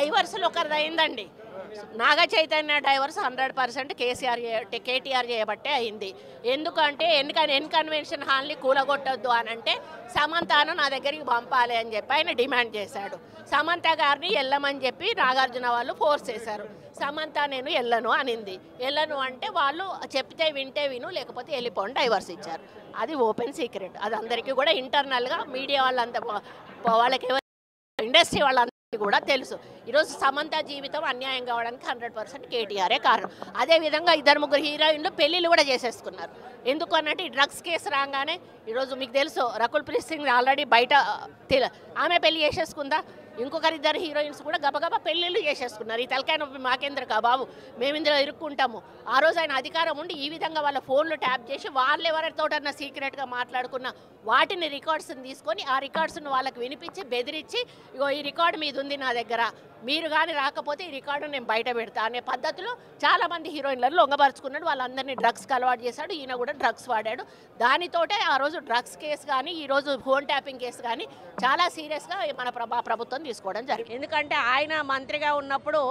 డైవర్స్లో ఒకరిది అయిందండి. నాగ చైతన్య డైవర్స్ 100% కేటీఆర్ చేయబట్టే అయింది. ఎందుకంటే కన్వెన్షన్ హాల్ని కూలగొట్టొద్దు అని అంటే సమంతను నా దగ్గరికి పంపాలి అని చెప్పి ఆయన డిమాండ్ చేశాడు. సమంత గారిని వెళ్ళమని చెప్పి నాగార్జున వాళ్ళు ఫోర్స్ చేశారు. సమంత నేను వెళ్ళను అనింది. వెళ్ళను అంటే వాళ్ళు చెప్తే వింటే విను, లేకపోతే వెళ్ళిపోండి, డైవర్స్ ఇచ్చారు. అది ఓపెన్ సీక్రెట్. అది అందరికీ కూడా ఇంటర్నల్గా మీడియా వాళ్ళంతా వాళ్ళకి ఇండస్ట్రీ వాళ్ళందరికీ కూడా తెలుసు. ఈరోజు సమంత జీవితం అన్యాయం కావడానికి 100% కేటీఆరే కారణం. అదేవిధంగా 2-3 హీరోయిన్లు పెళ్ళిళ్ళు కూడా చేసేసుకున్నారు. ఎందుకు అన్నట్టు ఈ డ్రగ్స్ కేసు రాగానే ఈరోజు మీకు తెలుసు రకుల్ ప్రీత్ సింగ్ ఆల్రెడీ బయట ఆమె పెళ్లి చేసేసుకుందా. ఇంకొకరిద్దరు హీరోయిన్స్ కూడా గబగబా పెళ్ళిళ్ళు చేసేసుకున్నారు. ఈ తలకాయ నొప్పి మాకేంద్రకా బాబు, మేము ఇందులో ఇరుక్కుంటాము. ఆ రోజు ఆయన అధికారం ఉండి ఈ విధంగా వాళ్ళ ఫోన్లు ట్యాప్ చేసి వాళ్ళు ఎవరితోటన్నా సీక్రెట్గా మాట్లాడుకున్న వాటిని రికార్డ్స్ని తీసుకొని ఆ రికార్డ్స్ను వాళ్ళకి వినిపించి బెదిరించి, ఇగో ఈ రికార్డు మీద ఉంది నా దగ్గర, మీరు కానీ రాకపోతే ఈ రికార్డు నేను బయట పెడతా అనే పద్ధతిలో చాలామంది హీరోయిన్లను లొంగపరుచుకున్నాడు. వాళ్ళందరినీ డ్రగ్స్కి అలవాటు చేశాడు. ఈయన కూడా డ్రగ్స్ వాడాడు. దానితోటే ఆ రోజు డ్రగ్స్ కేసు కానీ ఈరోజు ఫోన్ ట్యాపింగ్ కేసు కానీ చాలా సీరియస్గా మన ప్రభుత్వం తీసుకోవడం జరిగింది. ఎందుకంటే ఆయన మంత్రిగా ఉన్నప్పుడు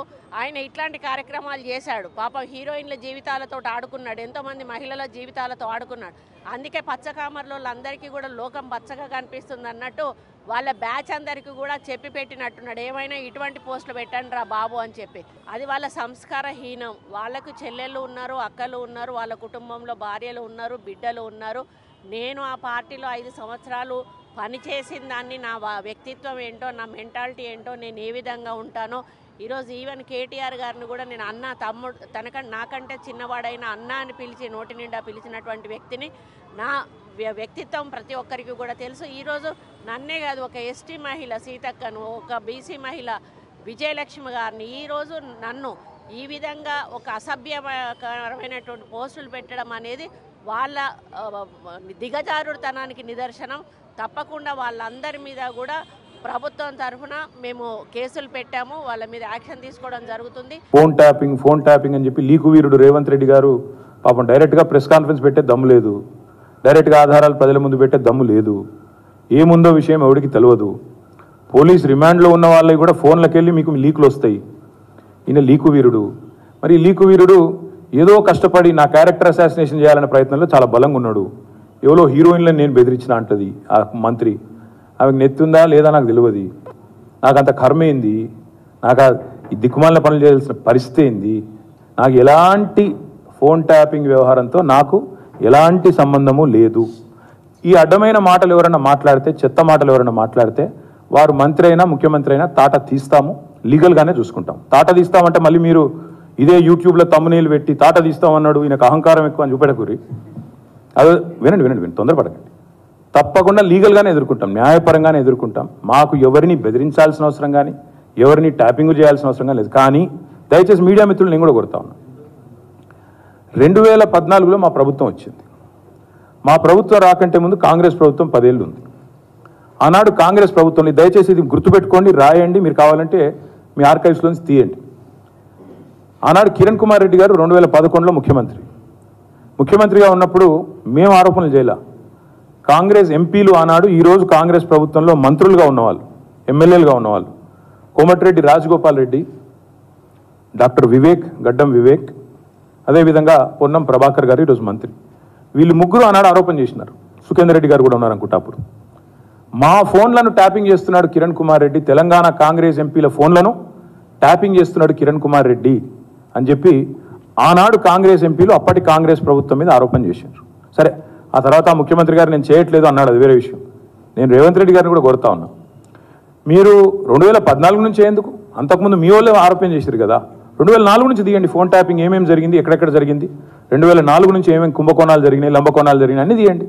ఆయన ఇట్లాంటి కార్యక్రమాలు చేశాడు. పాపం హీరోయిన్ల జీవితాలతో ఆడుకున్నాడు, ఎంతోమంది మహిళల జీవితాలతో ఆడుకున్నాడు. అందుకే పచ్చకామర్లో అందరికీ కూడా లోకం పచ్చగా కనిపిస్తుంది అన్నట్టు వాళ్ళ బ్యాచ్ అందరికీ కూడా చెప్పి పెట్టినట్టున్నాడు. ఏమైనా ఇటువంటి పోస్టులు పెట్టండి రా బాబు అని చెప్పి. అది వాళ్ళ సంస్కారహీనం. వాళ్ళకు చెల్లెళ్ళు ఉన్నారు, అక్కలు ఉన్నారు, వాళ్ళ కుటుంబంలో భార్యలు ఉన్నారు, బిడ్డలు ఉన్నారు. నేను ఆ పార్టీలో 5 సంవత్సరాలు పనిచేసిన దాన్ని, నా వ్యక్తిత్వం ఏంటో, నా మెంటాలిటీ ఏంటో, నేను ఏ విధంగా ఉంటానో ఈరోజు ఈవెన్ కేటీఆర్ గారిని కూడా నేను అన్న, తమ్ముడు, నాకంటే చిన్నవాడైన అన్న అని పిలిచి నోటి నిండా పిలిచినటువంటి వ్యక్తిని. నా వ్యక్తిత్వం ప్రతి ఒక్కరికి కూడా తెలుసు. ఈరోజు నన్నే కాదు, ఒక ఎస్టీ మహిళ సీతక్కను, ఒక బీసీ మహిళ విజయలక్ష్మి గారిని, ఈరోజు నన్ను ఈ విధంగా ఒక అసభ్యకరమైనటువంటి పోస్టులు పెట్టడం అనేది వాళ్ళ దిగజారుడుతనానికి నిదర్శనం. తప్పకుండా వాళ్ళందరి మీద కూడా ప్రభుత్వం తరఫున మేము కేసులు పెట్టాము, వాళ్ళ మీద యాక్షన్ తీసుకోవడం జరుగుతుంది. ఫోన్ ట్యాపింగ్ అని చెప్పి లీకు వీరుడు రేవంత్ రెడ్డి గారు పాపం డైరెక్ట్గా ప్రెస్ కాన్ఫరెన్స్ పెట్టే దమ్ము లేదు, డైరెక్ట్గా ఆధారాలు ప్రజల ముందు పెట్టే దమ్ము లేదు. ఏముందో విషయం ఎవరికి తెలియదు. పోలీస్ రిమాండ్లో ఉన్న వాళ్ళకి కూడా ఫోన్లకు వెళ్ళి మీకు లీకులు వస్తాయి. ఈయన లీకు వీరుడు. మరి లీకు వీరుడు ఏదో కష్టపడి నా క్యారెక్టర్ అసాసినేషన్ చేయాలనే ప్రయత్నంలో చాలా బలంగా ఉన్నాడు. ఎవరో హీరోయిన్లను నేను బెదిరించిన అంటది ఆ మంత్రి. ఆమెకు నెత్తుందా లేదా నాకు తెలియదు. నాకు అంత కర్మ ఏంది, నాకు ఈ దిక్కుమాలిన పనులు చేయాల్సిన పరిస్థితి ఏంది, నాకు ఎలాంటి ఫోన్ ట్యాపింగ్ వ్యవహారంతో నాకు ఎలాంటి సంబంధము లేదు. ఈ అడ్డమైన మాటలు ఎవరైనా మాట్లాడితే, చెత్త మాటలు ఎవరైనా మాట్లాడితే వారు మంత్రి అయినా ముఖ్యమంత్రి అయినా తాట తీస్తాము, లీగల్గానే చూసుకుంటాం. తాట తీస్తామంటే మళ్ళీ మీరు ఇదే యూట్యూబ్లో తమ్మునీళ్ళు పెట్టి తాట తీస్తామన్నాడు, ఈయనకు అహంకారం ఎక్కువ అని చూపెట్టకూరి. అదే వినండి, తొందరపడకండి. తప్పకుండా లీగల్గానే ఎదుర్కొంటాం, న్యాయపరంగానే ఎదుర్కొంటాం. మాకు ఎవరిని బెదిరించాల్సిన అవసరం కానీ ఎవరిని ట్యాపింగ్ చేయాల్సిన అవసరం కానీ లేదు. కానీ దయచేసి మీడియా మిత్రులు నేను కూడా కొడతా ఉన్నా. 2014లో మా ప్రభుత్వం వచ్చింది. మా ప్రభుత్వం రాకంటే ముందు కాంగ్రెస్ ప్రభుత్వం 10 ఏళ్ళు ఉంది. ఆనాడు కాంగ్రెస్ ప్రభుత్వంలో దయచేసి ఇది గుర్తుపెట్టుకోండి, రాయండి, మీరు కావాలంటే మీ ఆర్కైవ్స్లోంచి తీయండి. ఆనాడు కిరణ్ కుమార్ రెడ్డి గారు 2011లో ముఖ్యమంత్రిగా ఉన్నప్పుడు మేము ఆరోపణలు చేయాల. కాంగ్రెస్ ఎంపీలు ఆనాడు ఈరోజు కాంగ్రెస్ ప్రభుత్వంలో మంత్రులుగా ఉన్నవాళ్ళు, ఎమ్మెల్యేలుగా ఉన్నవాళ్ళు, కోమటిరెడ్డి రాజగోపాల్ రెడ్డి, డాక్టర్ వివేక్, గడ్డం వివేక్, అదేవిధంగా పొన్నం ప్రభాకర్ గారు ఈరోజు మంత్రి. వీళ్ళు ముగ్గురు ఆనాడు ఆరోపణ చేసినారు. సుఖేందర్ రెడ్డి గారు కూడా ఉన్నారు అనుకుంటా. అప్పుడు మా ఫోన్లను ట్యాపింగ్ చేస్తున్నాడు కిరణ్ కుమార్ రెడ్డి, తెలంగాణ కాంగ్రెస్ ఎంపీల ఫోన్లను ట్యాపింగ్ చేస్తున్నాడు కిరణ్ కుమార్ రెడ్డి అని చెప్పి ఆనాడు కాంగ్రెస్ ఎంపీలు అప్పటి కాంగ్రెస్ ప్రభుత్వం మీద ఆరోపణ చేశారు. సరే, ఆ తర్వాత ముఖ్యమంత్రి గారు నేను చేయట్లేదు అన్నాడు, అది వేరే విషయం. నేను రేవంత్ రెడ్డి గారిని కూడా కోరుతా ఉన్నా, మీరు 2014 నుంచి ఎందుకు, అంతకుముందు మీ వాళ్ళే ఆరోపణ చేశారు కదా, 2004 నుంచి తీయండి. ఫోన్ ట్యాపింగ్ ఏమేమి జరిగింది, ఎక్కడెక్కడ జరిగింది, 2004 నుంచి ఏమేమి కుంభకోణాలు జరిగినాయి, లంబకోణాలు జరిగినాయి అన్నీ తీయండి.